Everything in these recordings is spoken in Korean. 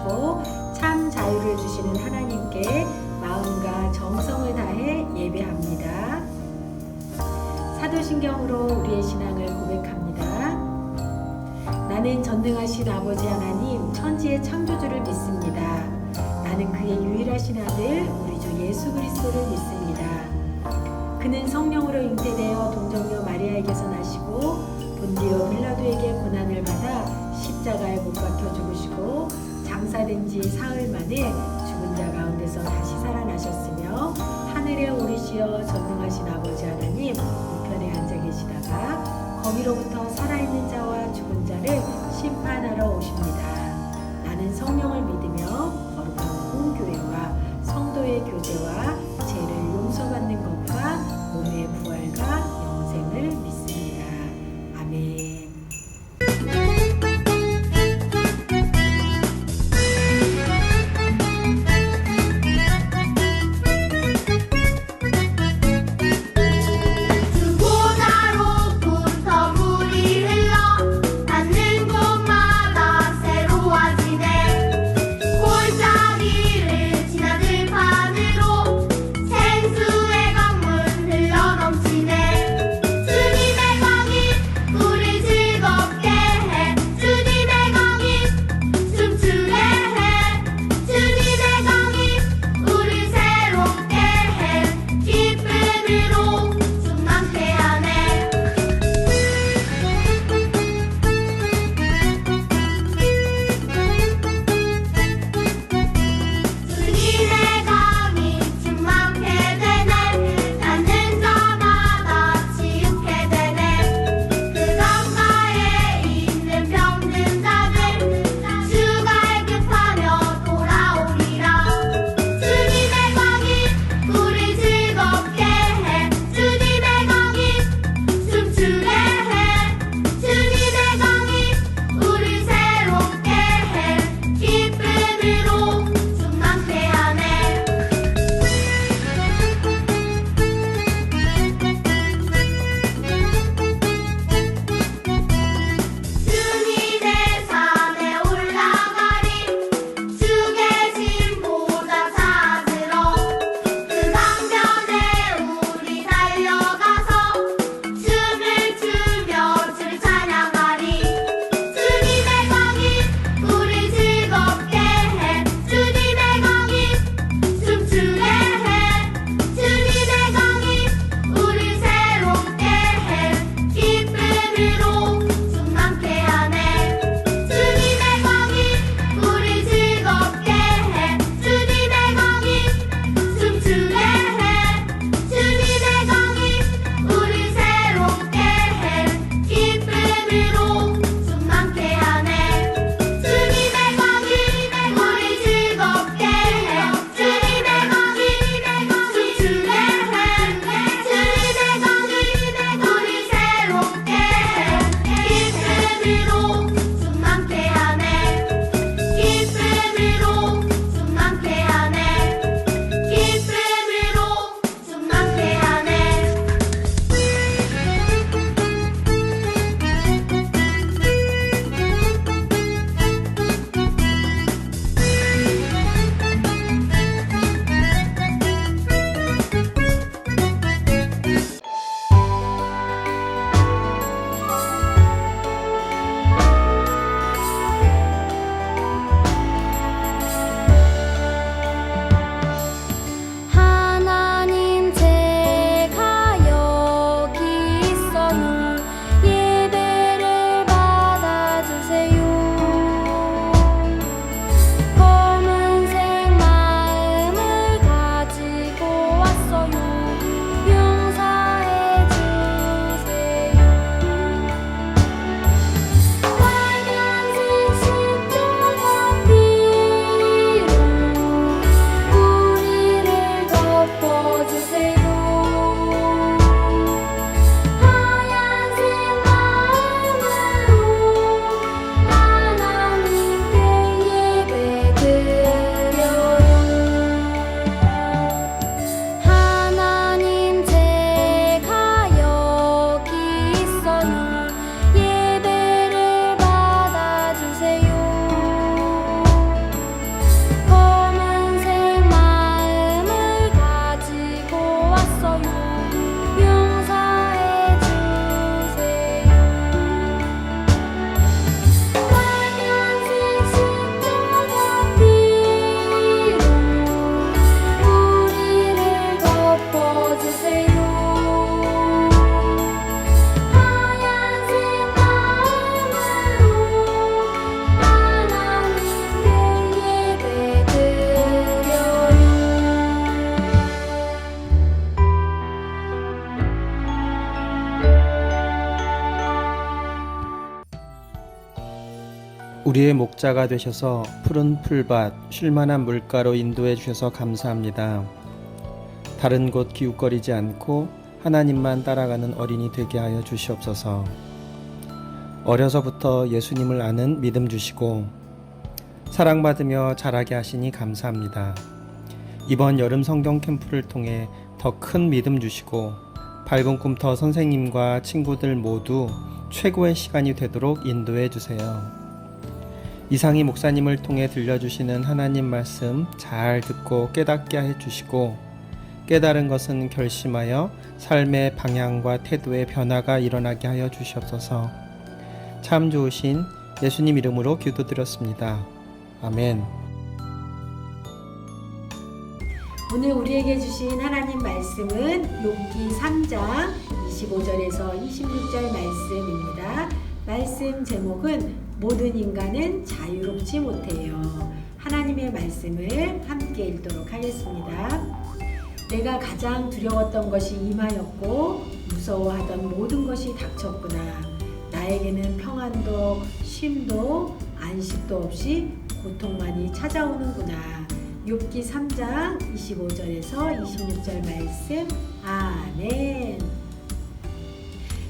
주시고 참 자유를 주시는 하나님께 마음과 정성을 다해 예배합니다. 사도신경으로 우리의 신앙을 고백합니다. 나는 전능하신 아버지 하나님 천지의 창조주를 믿습니다. 나는 그의 유일하신 아들 우리 주 예수 그리스도를 믿습니다. 그는 성령으로 잉태되어 동정녀 마리아에게서 나시고 본디오 빌라도에게 고난을 받아 십자가에 못 박혀 죽으시고 장사된 지 사흘 만에 죽은 자 가운데서 다시 살아나셨으며 하늘에 오르시어 전능하신 아버지 하나님 우편에 앉아 계시다가 거기로부터 살아있는 자와 죽은 자를 심판하러 오십니다. 나는 성령을 믿으며 거룩한 공교회와 성도의 교제와 죄를 용서받는 것과 몸의 부활과 영생을 믿습니다. 아멘. 우리의 목자가 되셔서 푸른 풀밭, 쉴만한 물가로 인도해 주셔서 감사합니다. 다른 곳 기웃거리지 않고 하나님만 따라가는 어린이 되게 하여 주시옵소서. 어려서부터 예수님을 아는 믿음 주시고 사랑받으며 자라게 하시니 감사합니다. 이번 여름 성경 캠프를 통해 더 큰 믿음 주시고 밝은 꿈터 선생님과 친구들 모두 최고의 시간이 되도록 인도해 주세요. 이상희 목사님을 통해 들려주시는 하나님 말씀 잘 듣고 깨닫게 해 주시고 깨달은 것은 결심하여 삶의 방향과 태도의 변화가 일어나게 하여 주시옵소서. 참 좋으신 예수님 이름으로 기도드렸습니다. 아멘. 오늘 우리에게 주신 하나님 말씀은 욥기 3장 25절에서 26절 말씀입니다. 말씀 제목은 모든 인간은 자유롭지 못해요. 하나님의 말씀을 함께 읽도록 하겠습니다. 내가 가장 두려웠던 것이 임하였고 무서워하던 모든 것이 닥쳤구나. 나에게는 평안도 쉼도 안식도 없이 고통만이 찾아오는구나. 욥기 3장 25절에서 26절 말씀. 아멘.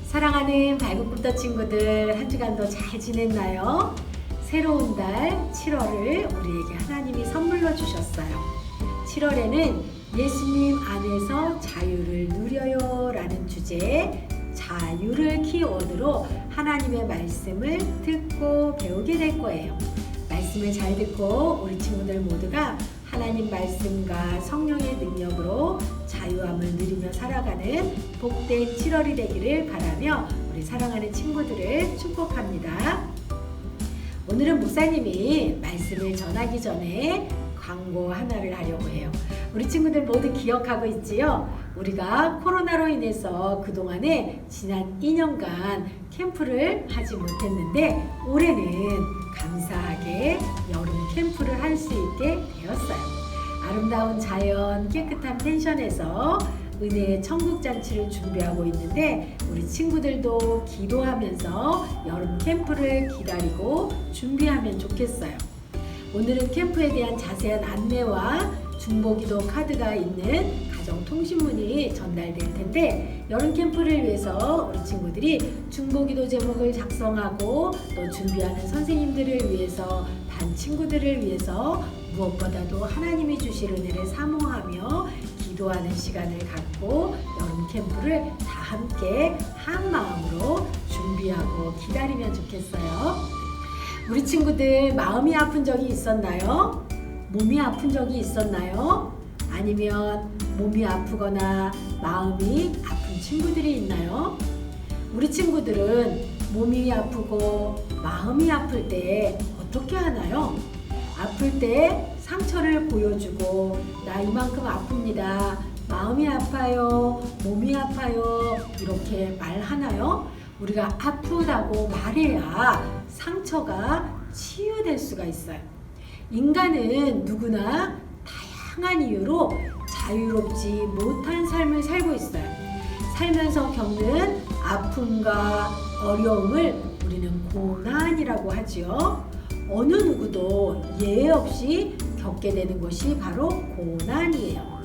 사랑하는 밝은 꿈터 친구들, 한 주간도 잘 지냈나요? 새로운 달 7월을 우리에게 하나님이 선물로 주셨어요. 7월에는 예수님 안에서 자유를 누려요 라는 주제에 자유를 키워드로 하나님의 말씀을 듣고 배우게 될 거예요. 말씀을 잘 듣고 우리 친구들 모두가 하나님 말씀과 성령의 능력으로 자유함을 누리며 살아가는 복된 7월이 되기를 바라며 우리 사랑하는 친구들을 축복합니다. 오늘은 목사님이 말씀을 전하기 전에 광고 하나를 하려고 해요. 우리 친구들 모두 기억하고 있지요? 우리가 코로나로 인해서 그동안에 지난 2년간 캠프를 하지 못했는데 올해는 감사하게 여름 캠프를 할 수 있게 되었어요. 아름다운 자연, 깨끗한 펜션에서 은혜의 천국잔치를 준비하고 있는데 우리 친구들도 기도하면서 여름 캠프를 기다리고 준비하면 좋겠어요. 오늘은 캠프에 대한 자세한 안내와 중보기도 카드가 있는 가정통신문이 전달될 텐데 여름 캠프를 위해서 우리 친구들이 중보기도 제목을 작성하고 또 준비하는 선생님들을 위해서 반 친구들을 위해서 무엇보다도 하나님이 주실 은혜를 사모하며 기도하는 시간을 갖고 여름 캠프를 다 함께 한 마음으로 준비하고 기다리면 좋겠어요. 우리 친구들 마음이 아픈 적이 있었나요? 몸이 아픈 적이 있었나요? 아니면 몸이 아프거나 마음이 아픈 친구들이 있나요? 우리 친구들은 몸이 아프고 마음이 아플 때 어떻게 하나요? 아플 때 상처를 보여주고 나 이만큼 아픕니다. 마음이 아파요. 몸이 아파요. 이렇게 말하나요? 우리가 아프다고 말해야 상처가 치유될 수가 있어요. 인간은 누구나 다양한 이유로 자유롭지 못한 삶을 살고 있어요. 살면서 겪는 아픔과 어려움을 우리는 고난이라고 하지요. 어느 누구도 예외 없이 겪게 되는 것이 바로 고난이에요.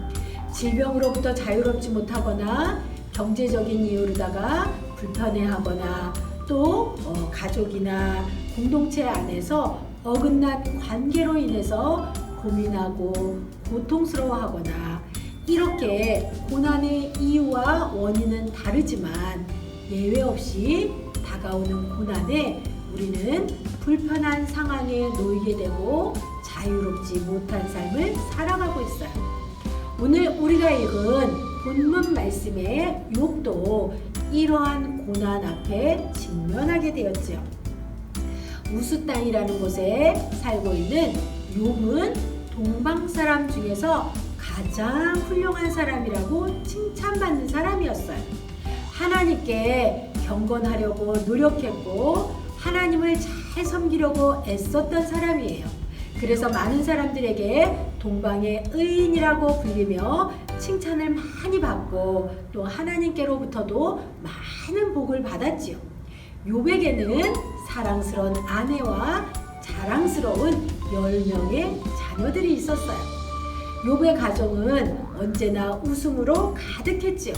질병으로부터 자유롭지 못하거나 경제적인 이유로다가 불편해하거나 또 가족이나 공동체 안에서 어긋난 관계로 인해서 고민하고 고통스러워하거나 이렇게 고난의 이유와 원인은 다르지만 예외 없이 다가오는 고난에 우리는 불편한 상황에 놓이게 되고 자유롭지 못한 삶을 살아가고 있어요. 오늘 우리가 읽은 본문 말씀의 욥도 이러한 고난 앞에 직면하게 되었지요. 우스 땅이라는 곳에 살고 있는 욥은 동방 사람 중에서 가장 훌륭한 사람이라고 칭찬받는 사람이었어요. 하나님께 경건하려고 노력했고 하나님을 잘 섬기려고 애썼던 사람이에요. 그래서 많은 사람들에게 동방의 의인이라고 불리며 칭찬을 많이 받고 또 하나님께로부터도 많은 복을 받았지요. 욥에게는 사랑스러운 아내와 자랑스러운 10명의 자녀들이 있었어요. 욥의 가정은 언제나 웃음으로 가득했지요.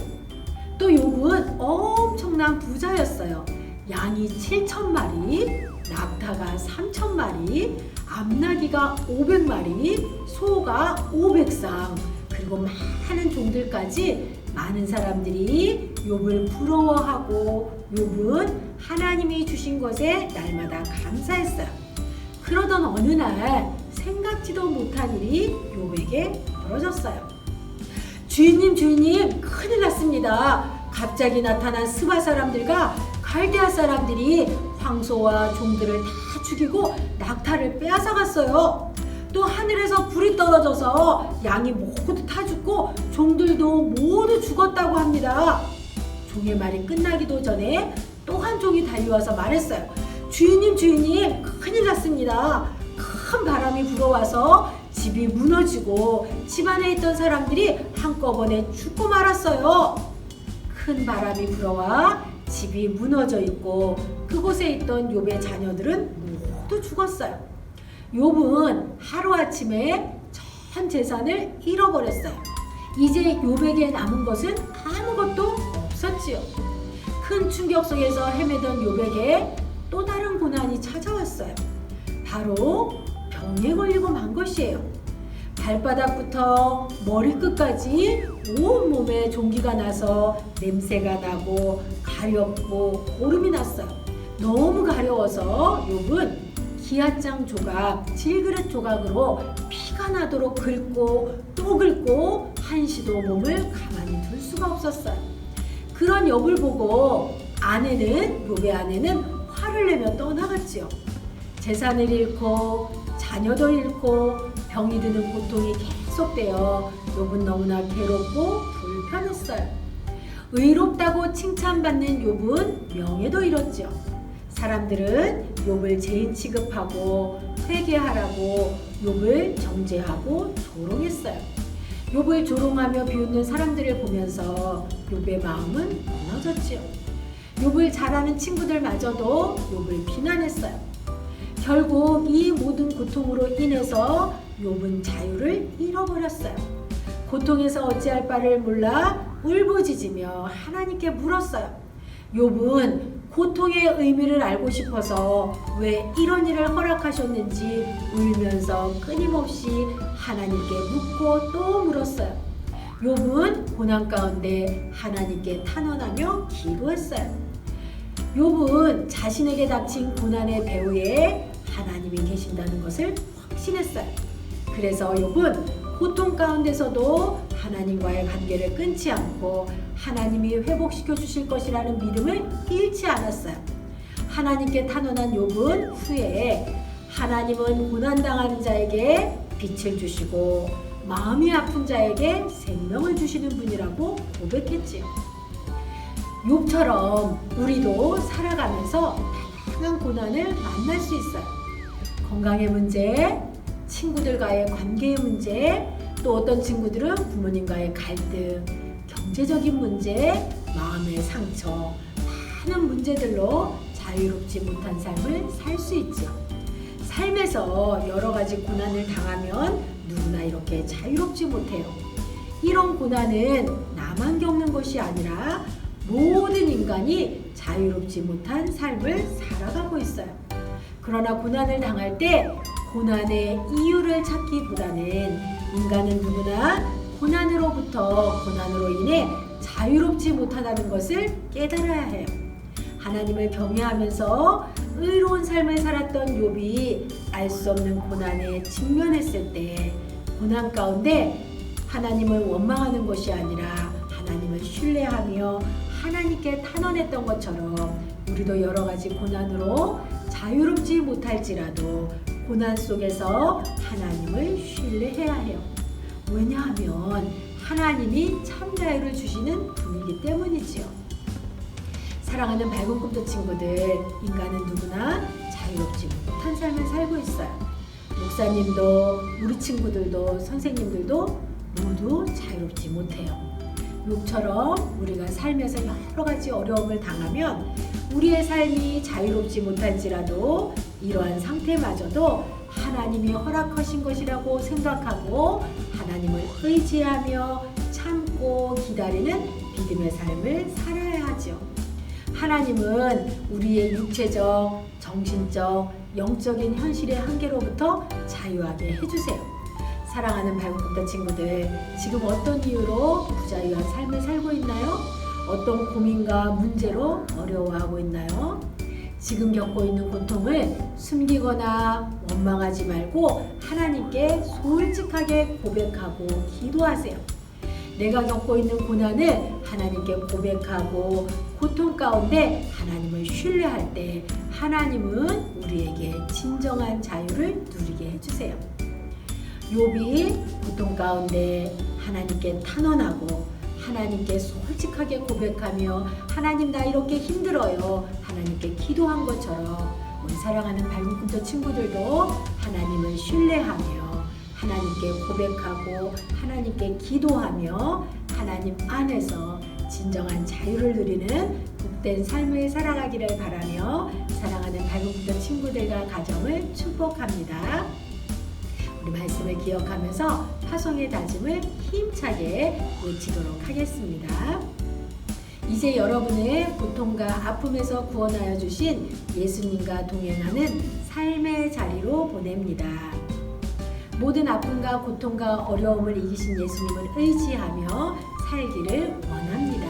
또 욥은 엄청난 부자였어요. 양이 7,000마리, 낙타가 3,000마리, 암나귀가 500마리, 소가 500쌍, 그리고 많은 종들까지 많은 사람들이 욥을 부러워하고 욥은 하나님이 주신 것에 날마다 감사했어요. 그러던 어느 날 생각지도 못한 일이 욥에게 벌어졌어요. 주인님, 큰일 났습니다. 갑자기 나타난 스바 사람들과 갈대아 사람들이 황소와 종들을 다 죽이고 낙타를 빼앗아갔어요. 또 하늘에서 불이 떨어져서 양이 모두 타 죽고 종들도 모두 죽었다고 합니다. 종의 말이 끝나기도 전에 또 한 종이 달려와서 말했어요. 주인님, 큰일 났습니다. 큰 바람이 불어와서 집이 무너지고 집 안에 있던 사람들이 한꺼번에 죽고 말았어요. 큰 바람이 불어와 집이 무너져 있고 그곳에 있던 욥의 자녀들은 모두 죽었어요. 욥은 하루아침에 전 재산을 잃어버렸어요. 이제 욥에게 남은 것은 아무것도 없었지요. 큰 충격 속에서 헤매던 욥에게 또 다른 고난이 찾아왔어요. 바로 병에 걸리고 만 것이에요. 발바닥부터 머리끝까지 온몸에 종기가 나서 냄새가 나고 가렵고 고름이 났어요. 너무 가려워서 욥은 기앗장 조각, 질그릇 조각으로 피가 나도록 긁고 또 긁고 한시도 몸을 가만히 둘 수가 없었어요. 그런 욥을 보고 욥의 아내는 화를 내며 떠나갔지요. 재산을 잃고 자녀도 잃고 병이 드는 고통이 계속되어 욥은 너무나 괴롭고 불편했어요. 의롭다고 칭찬받는 욥은 명예도 잃었죠. 사람들은 욥을 죄인 취급하고 회개하라고 욥을 정죄하고 조롱했어요. 욥을 조롱하며 비웃는 사람들을 보면서 욥의 마음은 무너졌지요. 욥을 잘 아는 친구들마저도 욥을 비난했어요. 결국 이 모든 고통으로 인해서 욥은 자유를 잃어버렸어요. 고통에서 어찌할 바를 몰라 울부짖으며 하나님께 물었어요. 욥은 고통의 의미를 알고 싶어서 왜 이런 일을 허락하셨는지 울면서 끊임없이 하나님께 묻고 또 물었어요. 욥은 고난 가운데 하나님께 탄원하며 기도했어요. 욥은 자신에게 닥친 고난의 배후에 하나님이 계신다는 것을 확신했어요. 그래서 욥은 고통 가운데서도 하나님과의 관계를 끊지 않고 하나님이 회복시켜 주실 것이라는 믿음을 잃지 않았어요. 하나님께 탄원한 욥은 후에 하나님은 고난당하는 자에게 빛을 주시고 마음이 아픈 자에게 생명을 주시는 분이라고 고백했지요. 욥처럼 우리도 살아가면서 다양한 고난을 만날 수 있어요. 건강의 문제, 친구들과의 관계의 문제, 또 어떤 친구들은 부모님과의 갈등, 경제적인 문제, 마음의 상처, 많은 문제들로 자유롭지 못한 삶을 살 수 있죠. 삶에서 여러 가지 고난을 당하면 누구나 이렇게 자유롭지 못해요. 이런 고난은 나만 겪는 것이 아니라 모든 인간이 자유롭지 못한 삶을 살아가고 있어요. 그러나 고난을 당할 때 고난의 이유를 찾기보다는 인간은 누구나 고난으로 인해 자유롭지 못하다는 것을 깨달아야 해요. 하나님을 경외하면서 의로운 삶을 살았던 욥이 알 수 없는 고난에 직면했을 때 고난 가운데 하나님을 원망하는 것이 아니라 하나님을 신뢰하며 하나님께 탄원했던 것처럼 우리도 여러 가지 고난으로 자유롭지 못할지라도 고난 속에서 하나님을 신뢰해야 해요. 왜냐하면 하나님이 참 자유를 주시는 분이기 때문이지요. 사랑하는 밝은 꿈도 친구들, 인간은 누구나 자유롭지 못한 삶을 살고 있어요. 목사님도 우리 친구들도 선생님들도 모두 자유롭지 못해요. 욥처럼 우리가 살면서 여러 가지 어려움을 당하면 우리의 삶이 자유롭지 못할지라도 이러한 상태마저도 하나님이 허락하신 것이라고 생각하고 하나님을 의지하며 참고 기다리는 믿음의 삶을 살아야 하죠. 하나님은 우리의 육체적, 정신적, 영적인 현실의 한계로부터 자유하게 해주세요. 사랑하는 발굽다 친구들, 지금 어떤 이유로 부자유한 삶을 살고 있나요? 어떤 고민과 문제로 어려워하고 있나요? 지금 겪고 있는 고통을 숨기거나 원망하지 말고 하나님께 솔직하게 고백하고 기도하세요. 내가 겪고 있는 고난을 하나님께 고백하고 고통 가운데 하나님을 신뢰할 때 하나님은 우리에게 진정한 자유를 누리게 해주세요. 욥이 고통 가운데 하나님께 탄원하고 하나님께 솔직하게 고백하며 하나님 나 이렇게 힘들어요 하나님께 기도한 것처럼 우리 사랑하는 발굽다 친구들도 하나님을 신뢰하며 하나님께 고백하고 하나님께 기도하며 하나님 안에서 진정한 자유를 누리는 복된 삶을 살아가기를 바라며 사랑하는 발굽다 친구들과 가정을 축복합니다. 우리 말씀을 기억하면서 파송의 다짐을 힘차게 외치도록 하겠습니다. 이제 여러분의 고통과 아픔에서 구원하여 주신 예수님과 동행하는 삶의 자리로 보냅니다. 모든 아픔과 고통과 어려움을 이기신 예수님을 의지하며 살기를 원합니다.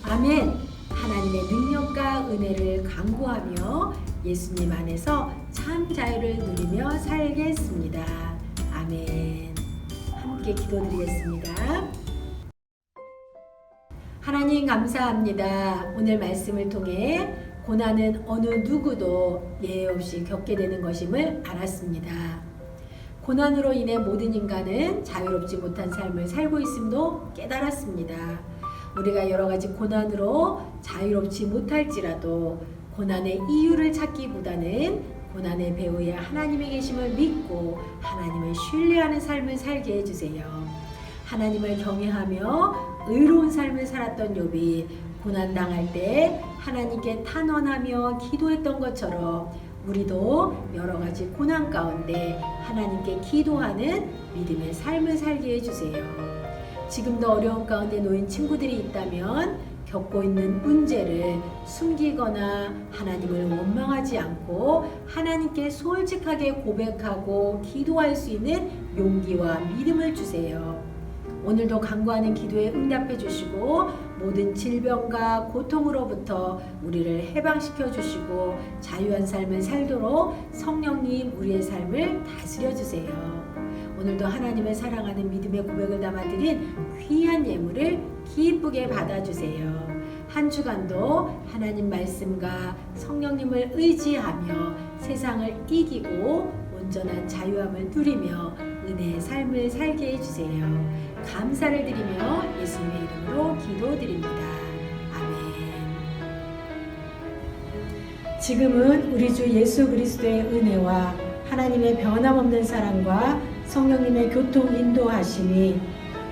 아멘. 하나님의 능력과 은혜를 간구하며 예수님 안에서 참 자유를 누리며 살겠습니다. 아멘. 함께 기도드리겠습니다. 하나님 감사합니다. 오늘 말씀을 통해 고난은 어느 누구도 예외 없이 겪게 되는 것임을 알았습니다. 고난으로 인해 모든 인간은 자유롭지 못한 삶을 살고 있음도 깨달았습니다. 우리가 여러 가지 고난으로 자유롭지 못할지라도 고난의 이유를 찾기보다는 고난의 배후에 하나님의 계심을 믿고 하나님을 신뢰하는 삶을 살게 해주세요. 하나님을 경외하며 의로운 삶을 살았던 욥이 고난당할 때 하나님께 탄원하며 기도했던 것처럼 우리도 여러 가지 고난 가운데 하나님께 기도하는 믿음의 삶을 살게 해주세요. 지금도 어려움 가운데 놓인 친구들이 있다면 겪고 있는 문제를 숨기거나 하나님을 원망하지 않고 하나님께 솔직하게 고백하고 기도할 수 있는 용기와 믿음을 주세요. 오늘도 간구하는 기도에 응답해 주시고 모든 질병과 고통으로부터 우리를 해방시켜 주시고 자유한 삶을 살도록 성령님 우리의 삶을 다스려 주세요. 오늘도 하나님을 사랑하는 믿음의 고백을 담아드린 귀한 예물을 기쁘게 받아주세요. 한 주간도 하나님 말씀과 성령님을 의지하며 세상을 이기고 온전한 자유함을 누리며 은혜의 삶을 살게 해주세요. 감사를 드리며 예수님의 이름으로 기도드립니다. 아멘. 지금은 우리 주 예수 그리스도의 은혜와 하나님의 변함없는 사랑과 성령님의 교통 인도하심이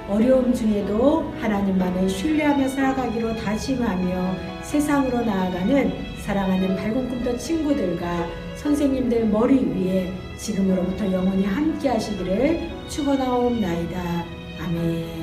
어려움 중에도 하나님만을 신뢰하며 살아가기로 다짐하며 세상으로 나아가는 사랑하는 발꿈꿈터 친구들과 선생님들 머리 위에 지금으로부터 영원히 함께 하시기를 축원하옵나이다. 아멘.